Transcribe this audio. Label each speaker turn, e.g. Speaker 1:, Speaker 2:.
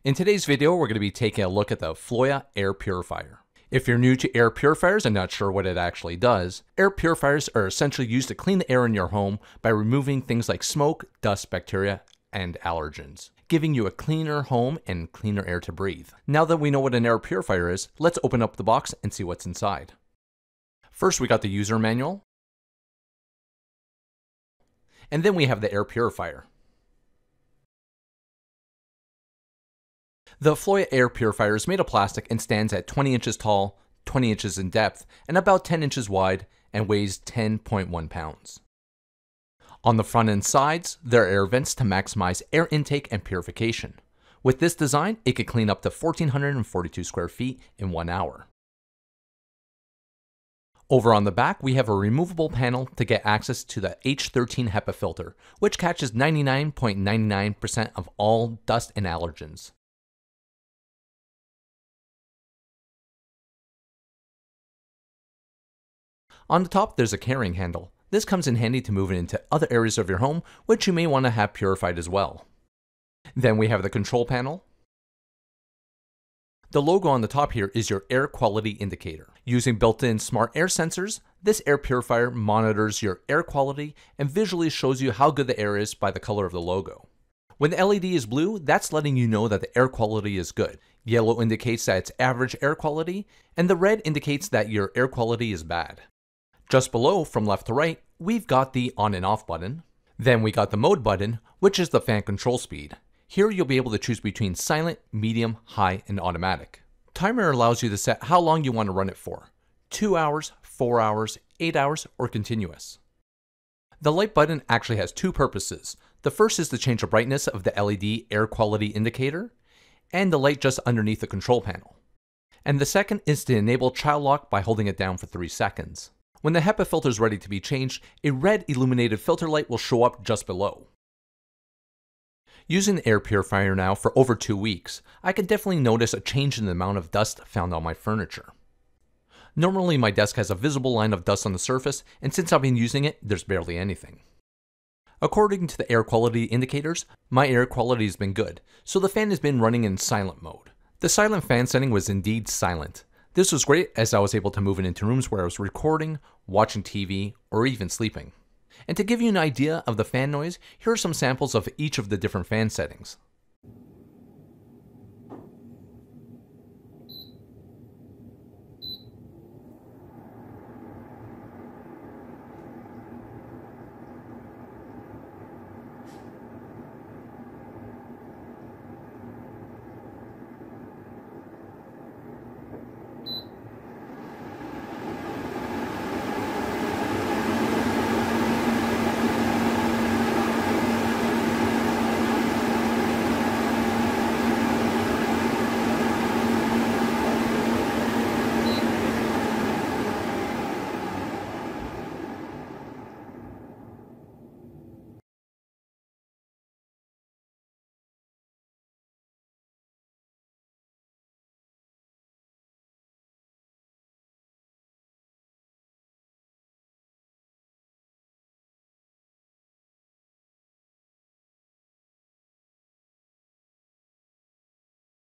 Speaker 1: In today's video, we're going to be taking a look at the Afloia air purifier. If you're new to air purifiers and not sure what it actually does, air purifiers are essentially used to clean the air in your home by removing things like smoke, dust, bacteria, and allergens, giving you a cleaner home and cleaner air to breathe. Now that we know what an air purifier is, let's open up the box and see what's inside. First, we got the user manual, and then we have the air purifier. The Afloia air purifier is made of plastic and stands at 20 inches tall, 20 inches in depth, and about 10 inches wide, and weighs 10.1 pounds. On the front and sides, there are air vents to maximize air intake and purification. With this design, it could clean up to 1,442 square feet in 1 hour. Over on the back, we have a removable panel to get access to the H13 Hepa filter, which catches 99.99% of all dust and allergens. On the top, there's a carrying handle. This comes in handy to move it into other areas of your home, which you may want to have purified as well. Then we have the control panel. The logo on the top here is your air quality indicator. Using built-in smart air sensors, this air purifier monitors your air quality and visually shows you how good the air is by the color of the logo. When the LED is blue, that's letting you know that the air quality is good. Yellow indicates that it's average air quality, and the red indicates that your air quality is bad. Just below, from left to right, we've got the on and off button. Then we got the mode button, which is the fan control speed. Here you'll be able to choose between silent, medium, high, and automatic. Timer allows you to set how long you want to run it for. 2 hours, 4 hours, 8 hours, or continuous. The light button actually has two purposes. The first is to change the brightness of the LED air quality indicator, and the light just underneath the control panel. And the second is to enable child lock by holding it down for 3 seconds. When the HEPA filter is ready to be changed, a red illuminated filter light will show up just below. Using the air purifier now for over 2 weeks, I can definitely notice a change in the amount of dust found on my furniture. Normally my desk has a visible line of dust on the surface, and since I've been using it, there's barely anything. According to the air quality indicators, my air quality has been good, so the fan has been running in silent mode. The silent fan setting was indeed silent. This was great as I was able to move it into rooms where I was recording, watching TV, or even sleeping. And to give you an idea of the fan noise, here are some samples of each of the different fan settings.